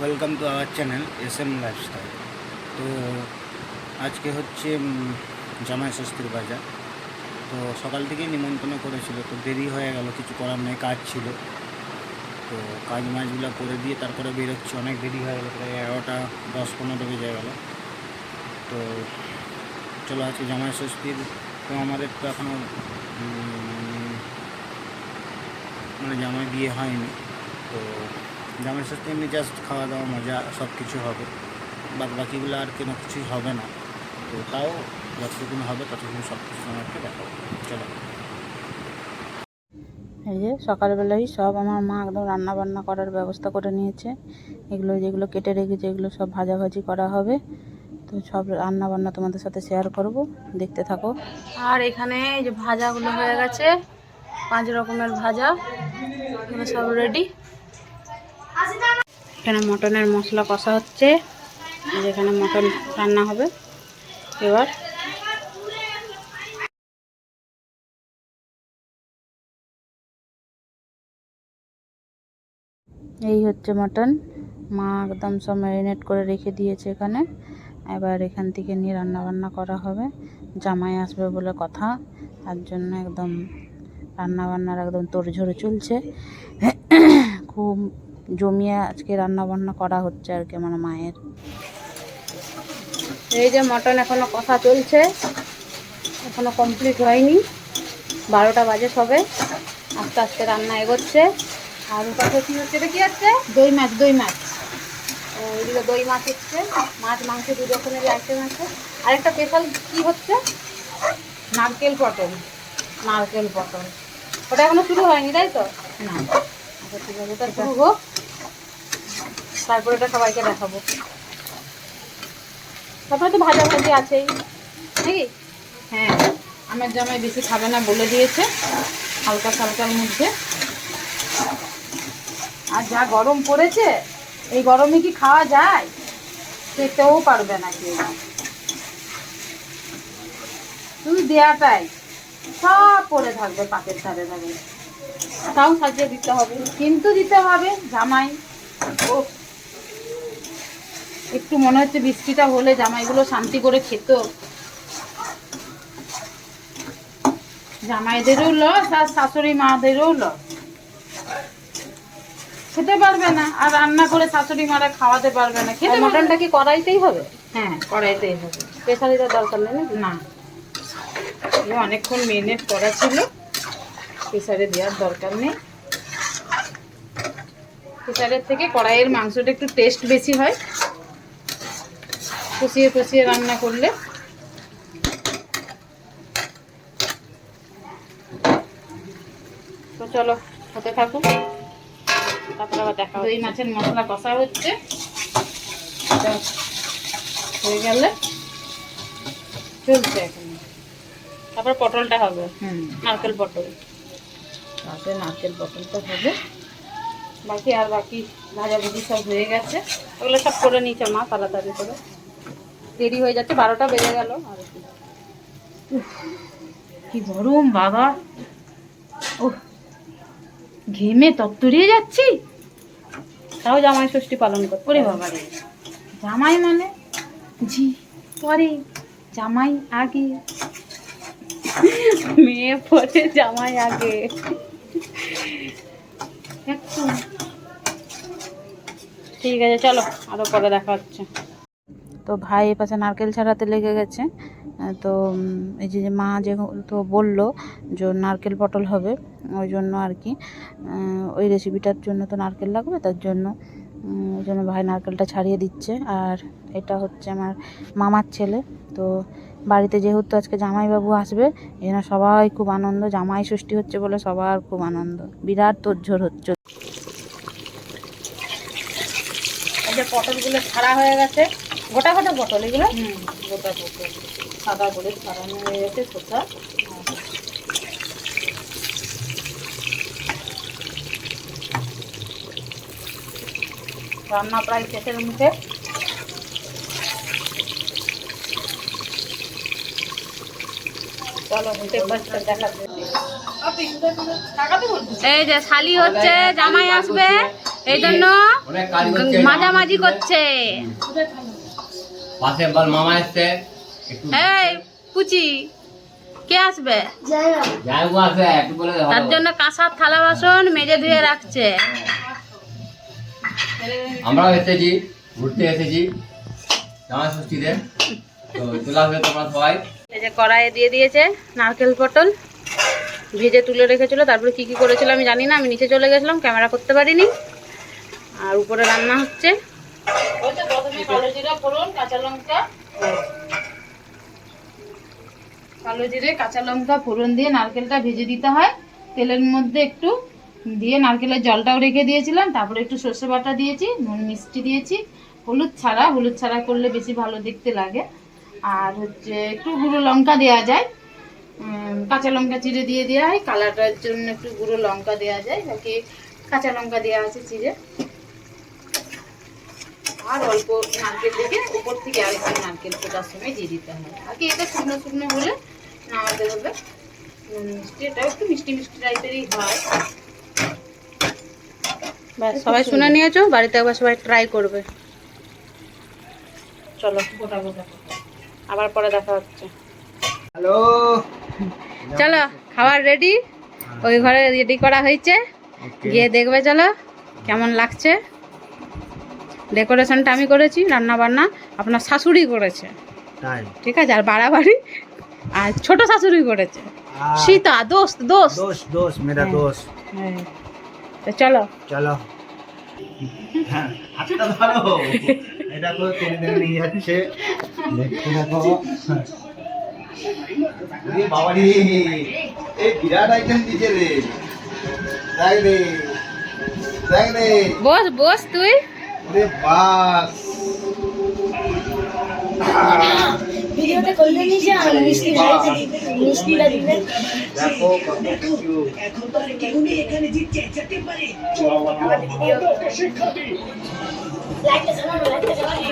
Welcome to our channel SM lifestyle. তো আজকে হচ্ছে জামাই ষষ্ঠীর বাজার। তো সকাল থেকেই নিমন্ত্রণ করেছিল, তো দেরি হয়ে গেল, কিছু করার নেই, কাজ ছিল। তো কাজ মাছগুলো করে দিয়ে তারপরে বেরোচ্ছি, অনেক দেরি হয়ে গেলো, প্রায় 11টা 10-15 বেজে গেল। তো চলো আজকে জামাই ষষ্ঠীর, তো আমাদের তো এখনও মানে জামাই বিয়ে হয়নি। তো জামাই ষষ্ঠী এমনি জাস্ট খাওয়া দাওয়া মজা সব কিছু হবে, বাদ বাকিগুলো আর কোনো কিছুই হবে না। তো তাও যতটুকুন হবে ততটুকু সব কিছু আমাকে দেখাবো। চলো। এই যে সকালবেলায় সব আমার মা একদম রান্না বান্না করার ব্যবস্থা করে নিয়েছে। এগুলো যেগুলো কেটে রেখেছে এগুলো সব ভাজাভাজি করা হবে। তো সব রান্না বান্না তোমাদের সাথে শেয়ার করব, দেখতে থাকো। আর এখানে এই যে ভাজাগুলো হয়ে গেছে, 5 রকমের ভাজা, এগুলো সব রেডি। এখানে মটনের মশলা কষা হচ্ছে, যেখানে মটন রান্না হবে। এবার এই হচ্ছে মটন, মা একদম সব ম্যারিনেট করে রেখে দিয়েছে এখানে। এবার এখান থেকে নিয়ে রান্না বান্না করা হবে। জামাই আসবে বলে কথা, তার জন্য একদম রান্না বান্নার একদম তোড়জোড় চলছে। খুব জমিয়ে আজকে রান্না বান্না করা হচ্ছে আর কি আমার মায়ের। এই যে মটন এখনো কষা চলছে, এখনো কমপ্লিট হয়নি, 12টা বাজে সবে। আস্তে আস্তে রান্না এগোচ্ছে। আর ওটা কি হচ্ছে, এটা কি হচ্ছে? দই মাছ। ওইদিকে দই মাছ হচ্ছে, মাছ মাংস 2 রকমের আইটেম আছে। আর একটা স্পেশাল কি হচ্ছে, নারকেল পটল। ওটা এখনো শুরু হয়নি, তাই তো? না। আচ্ছা ঠিক আছে, ওটা শুরু হোক, তারপরে এটা সবাইকে দেখাবো। তারপরে তো ভাজাভাজি আছেই নাকি? হ্যাঁ, আমার জামাই বেশি খাবে না বলে দিয়েছে, হালকা সালকার মধ্যে। আর যা গরম পড়েছে, এই গরমে কি খাওয়া যায়? খেতেও পারবে না কেউ, শুধু দেয়াটাই সব পড়ে থাকবে পাতের ধারে ধারে। তাও সাজিয়ে দিতে হবে, কিন্তু দিতে হবে জামাই। ও একটু মনে হচ্ছে বৃষ্টিটা হলে জামাইগুলো শান্তি করে খেত। জামাইদেরও লস আর শাশুড়ি মাদেরও লস, খেতে পারবে না, আর রান্না করে শাশুড়ি মারা খাওয়াতে পারবে না। খেতে মটনটা কি কড়াইতেই হবে? হ্যাঁ, কড়াইতেই হবে, প্রেসারিটার দরকার নেই না। অনেকক্ষণ মেরিনেট করা ছিল, প্রেসারে দেওয়ার দরকার নেই। প্রেসারের থেকে কড়াইয়ের মাংসটা একটু টেস্ট বেশি হয়, কষিয়ে রান্না করলে। তো চলো হতে থাকুক, তারপরে আবার দেখা। দই মাছের মশলা কষা হচ্ছে, হয়ে গেলে চলছে এখন। তারপর পটলটা হবে, নারকেল পটলটা হবে। বাকি ভাজাভুজি সব হয়ে গেছে, ওগুলো সব করে নিয়েছে মা তাড়াতাড়ি করে। দেরি হয়ে যাচ্ছে, 12টা বেজে গেল। আর কি গরম বাবা, ও ঘেমে তত্তরিয়ে যাচ্ছি। তাও জামাই ষষ্ঠী পালন করতে। ওরে বাবা রে, জামাই মানে জি পরে, জামাই আগে, মেয়ে পরে জামাই আগে। একটু ঠিক আছে, চলো আরো পরে দেখা হচ্ছে। তো ভাই এ পাশে নারকেল ছাড়াতে লেগে গেছে। তো এই যে মা যেহেতু বললো যে নারকেল পটল হবে, ওই জন্য আর কি, ওই রেসিপিটার জন্য তো নারকেল লাগবে, তার জন্য ওই জন্য ভাই নারকেলটা ছাড়িয়ে দিচ্ছে। আর এটা হচ্ছে আমার মামার ছেলে। তো বাড়িতে যেহেতু আজকে জামাইবাবু আসবে, এই জন্য সবাই খুব আনন্দ, জামাই ষষ্ঠী হচ্ছে বলে সবার খুব আনন্দ, বিরাট তোড়জোড় হচ্ছে। এই যে পটলগুলো ছাড়া হয়ে গেছে, গোটা পটল এগুলো, গোটা পটল সাদা করে ছাড়ানো হয়ে গেছে খোসা। রান্না প্রায় শেষের মুখে। চলো দেখা। এই যে শালি হচ্ছে, জামাই আসবে, এই জন্য অনেক কাজ করছে, মাঝামাঝি করছে। পাশে বল মামা এসছে, একটু এই পুচি কে আসবে? যাইবো আছে একটু বলে দাও। তার জন্য কাঁসার থালা বাসন মেজে ধুয়ে রাখছে। আমরাও এসেছি, ঘুরতে এসেছি জামাই ষষ্ঠীতে, তো চলে আসবে তোমরা সবাই। এই যে কড়াইয়ে দিয়ে দিয়েছে নারকেল পটল, ভেজে তুলে রেখেছিল। তারপরে কি কি করেছিল আমি জানি না, আমি নিচে চলে গেছিলাম, ক্যামেরা করতে পারিনি। আর উপরে রান্না হচ্ছে। প্রথমে কালো জিরা ফোড়ন, কাঁচা লঙ্কা, কালো জিরে কাঁচা লঙ্কা ফোড়ন দিয়ে নারকেলটা ভেজে দিতে হয় তেলের মধ্যে একটু দিয়ে। নারকেলের জলটাও রেখে দিয়েছিলাম। তারপরে একটু সর্ষে বাটা দিয়েছি, নুন মিষ্টি দিয়েছি, হলুদ ছাড়া করলে বেশি ভালো দেখতে লাগে। আর হচ্ছে একটু গুঁড়ো লঙ্কা দেওয়া যায়, কাঁচা লঙ্কা চিড়ে দিয়ে দেওয়া হয় কালারটার জন্য, একটু গুঁড়ো লঙ্কা দেওয়া যায়, বাকি কাঁচা লঙ্কা দেওয়া আছে চিড়ে। আর অল্প নারকেল দেখে উপর থেকে আর একটু নারকেল পোটার সময় দিয়ে দিতে হয়। বাকি এটা শুকনো শুকনো হলে নামাতে হবে। মিষ্টি, এটা একটু মিষ্টি মিষ্টি টাইপেরই হয়। ব্যাস, সবাই শুনে নিয়েছো, বাড়িতে একবার সবাই ট্রাই করবে। চলো আবার পরে দেখা হচ্ছে। হ্যালো, চলো খাবার রেডি, ওই ঘরে রেডি করা হয়েছে, গিয়ে দেখবে চলো কেমন লাগছে। ডেকোরেশনটা আমি করেছি, রান্না বান্না আপনার শাশুড়ি করেছে, তাই ঠিক আছে। আর বাড়াবাড়ি আর ছোট শাশুড়ি করেছে, সীতা দোস্ত দোস্ত। दोस्त दोस्त मेरा हाँ। दोस्त। হ্যাঁ, তো চলো চলো হাতটা ধরো, এটা করে টেনে টেনে নিয়ে যাচ্ছে, দেখতে দেখো। ওরে বাবা রে, এই বিরাট আইটেম দিছে রে, দেখ রে, দেখ রে, বস বস তুই। ওরে বাস। ভিডিওটা করলে নিচে আর মিষ্টি মিষ্টিটা দিবেন। দেখো কত কিছু। লাইটটা জ্বালানো, লাইটটা জ্বালানো।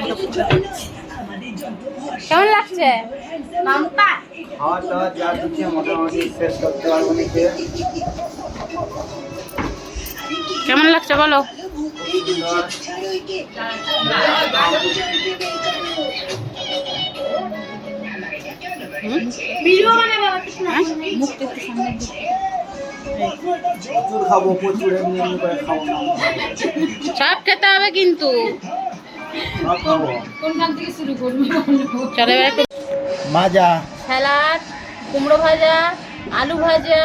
কেমন লাগছে? মাম্পা খাওয়া দাওয়া যা দিচ্ছে মোটামুটি শেষ করতে পারবো না কে। কেমন লাগছে বলো? ভিডিও বানাবো হ্যাঁ? মুখটা একটু সামনে দিকে। প্রচুর খাবো, প্রচুর এমনি এমনি করে খাবো না, সব খেতে হবে কিন্তু। সব খাবো। কোনখান থেকে শুরু করবি? চলো এবার একটু মাজা, স্যালাড, কুমড়ো ভাজা, আলু ভাজা,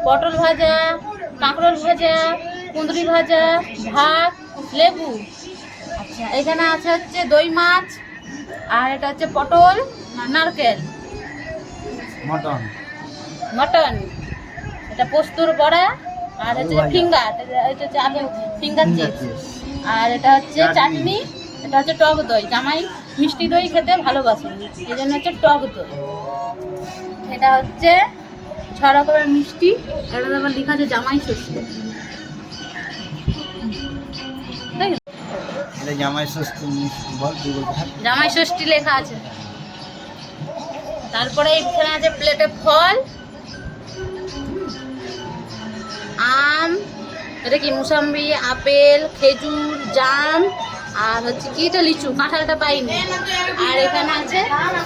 পটল ভাজা, কাঁকরোল ভাজা, কুঁদরি ভাজা, ভাত, লেবু। আচ্ছা, এখানে আছে হচ্ছে দই মাছ, আর এটা হচ্ছে পটল, নারকেল, মটন, মটন, এটা পোস্তর বড়া, আর হচ্ছে ফিঙ্গার, এটা হচ্ছে আলু ফিঙ্গার চিপস, আর এটা হচ্ছে চাটনি, এটা হচ্ছে টক দই। জামাই মিষ্টি দই খেতে ভালোবাসে, এই জন্য হচ্ছে টক দই। এটা হচ্ছে 6 রকমের মিষ্টি, এটা আবার লেখা আছে জামাই ষষ্ঠী। তাই না? এটা জামাই ষষ্ঠী বল, তুই বলতে থাক। জামাই ষষ্ঠী লেখা আছে। তারপরে এখানে আছে প্লেটে ফল, আম, এটা কি মুসাম্বি, আপেল, খেজুর, জাম, আর হচ্ছে কি এটা লিচু, কাঁঠালটা পাইনি। আর এখানে আছে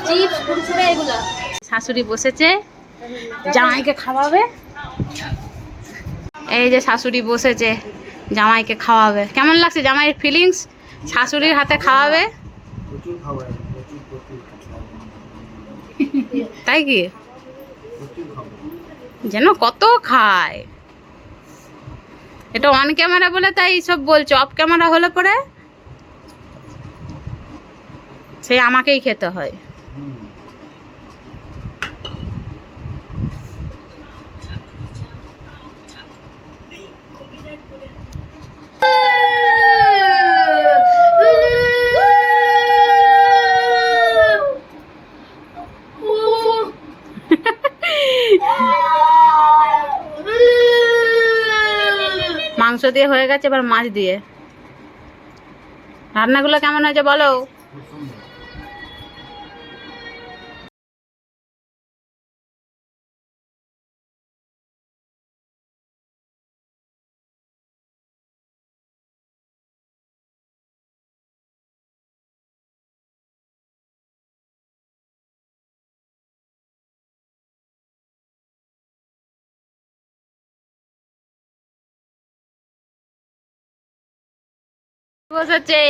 চিপস, কুরকুরে, এগুলো। শাশুড়ি বসেছে, জামাইকে খাওয়াবে। এই যে শাশুড়ি বসেছে, জামাইকে খাওয়াবে। কেমন লাগছে জামাইয়ের ফিলিংস? শাশুড়ির হাতে খাওয়াবে, প্রচুর খাবো, প্রচুর প্রচুর তাই কি? প্রচুর খাবো। যেন কত খায়। এটা অন ক্যামেরা বলে তাই সব বলছো, অফ ক্যামেরা হলে পরে সেই আমাকেই খেতে হয়। মাংস দিয়ে হয়ে গেছে, এবার মাছ দিয়ে। রান্নাগুলো কেমন হয়েছে বলো? খুব সুন্দর। বসেছে।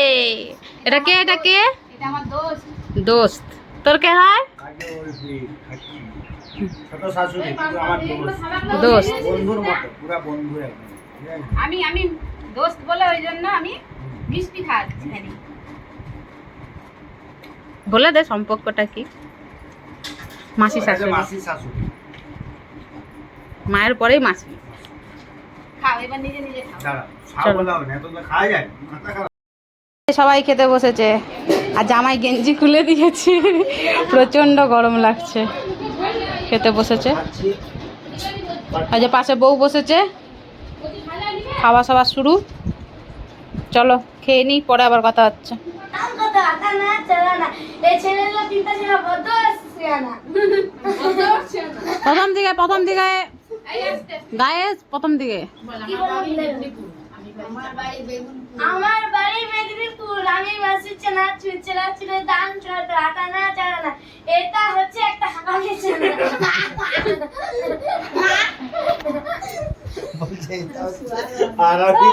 এটা কে? এটা কে? এটা আমার দোস্ত। দোস্ত তোর কে হয়? ছোট শাশুড়ি কিন্তু আমার দোস্ত। বন্ধুর মতো, পুরা বন্ধু একদম। আমি দোস্ত বলে ওই জন্য আমি মিষ্টি খাচ্ছি। বলে দে সম্পর্কটা কি? মাসি শাশুড়ি। মাসি শাশুড়ি। মায়ের পরেই মাসি। খাও এবার নিজে নিজে খাও। দাঁড়া, খাওয়া বলা হবে না, এত তো খাওয়া যায় না, মাথা খারাপ। সবাই খেতে বসেছে আর জামাই গেঞ্জি খুলে দিয়েছে, প্রচন্ড গরম লাগছে। খেতে বসেছে, আর যে পাশে বউ বসেছে, খাওয়া সাওয়া শুরু। চলো খেয়ে নিই, পরে আবার কথা হচ্ছে। প্রথম দিকে গায়ে প্রথম দিকে আমার বাড়ি মেদিনীপুর, আমি মাসির চেনা চুচরা চুরে দান ছোট আটা না চারা না, এটা হচ্ছে একটা হাকানি চেনা। আর আমি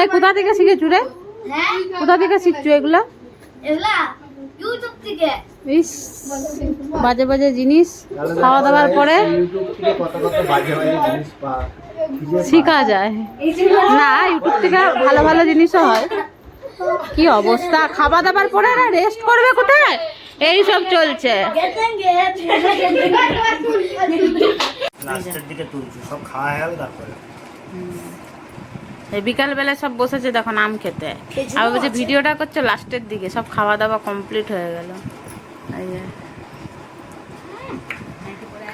এই কোথা থেকে শিখেছু রে? হ্যাঁ, কোথা থেকে শিখছু এগুলা? এগুলা ইউটিউব থেকে। ইস, বাজে বাজে জিনিস খাওয়া দাওয়ার পরে ইউটিউব থেকে কত কত বাজে বাজে জিনিস শেখা যায় না। ইউটিউব থেকে ভালো ভালো জিনিসও হয়। কি অবস্থা, খাওয়া দাওয়ার পরে না রেস্ট করবে কোথায়? এই সব চলছে। লাস্টের দিকে তুলছি, সব খাওয়া হয়ে গেল তারপরে। এই বিকালবেলা সব বসেছে দেখো আম খেতে, আর বলছে ভিডিওটা করছে লাস্টের দিকে, সব খাওয়া দাওয়া কমপ্লিট হয়ে গেল। এই যে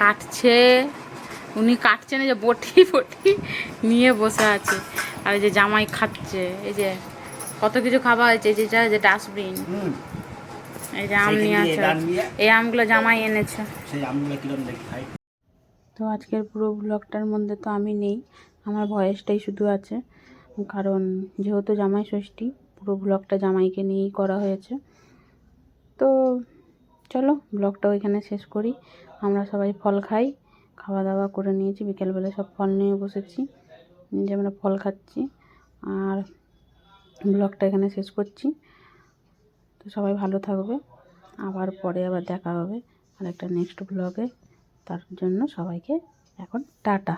কাটছে, উনি কাটছেন, এই যে বটি বটি নিয়ে বসে আছে, আর এই যে জামাই খাচ্ছে। এই যে কত কিছু খাওয়া হয়েছে, যেটা যে ডাস্টবিন, এই যে আম নিয়ে আছে, এই আমগুলো জামাই এনেছে। সেই আমগুলো কিরম দেখি খাই। তো আজকের পুরো ব্লগটার মধ্যে তো আমি নেই, আমার ভয়েসটাই শুধু আছে, কারণ যেহেতু জামাই ষষ্ঠী, পুরো ব্লগটা জামাইকে নিয়েই করা হয়েছে। তো চলো ব্লগটাও এখানে শেষ করি। আমরা সবাই ফল খাই, খাওয়া দাওয়া করে নিয়েছি, বিকেলবেলা সব ফল নিয়ে বসেছি, যে আমরা ফল খাচ্ছি, আর ব্লগটা এখানে শেষ করছি। তো সবাই ভালো থাকবে, আবার পরে আবার দেখা হবে আর একটা নেক্সট ব্লগে। তার জন্য সবাইকে এখন টাটা।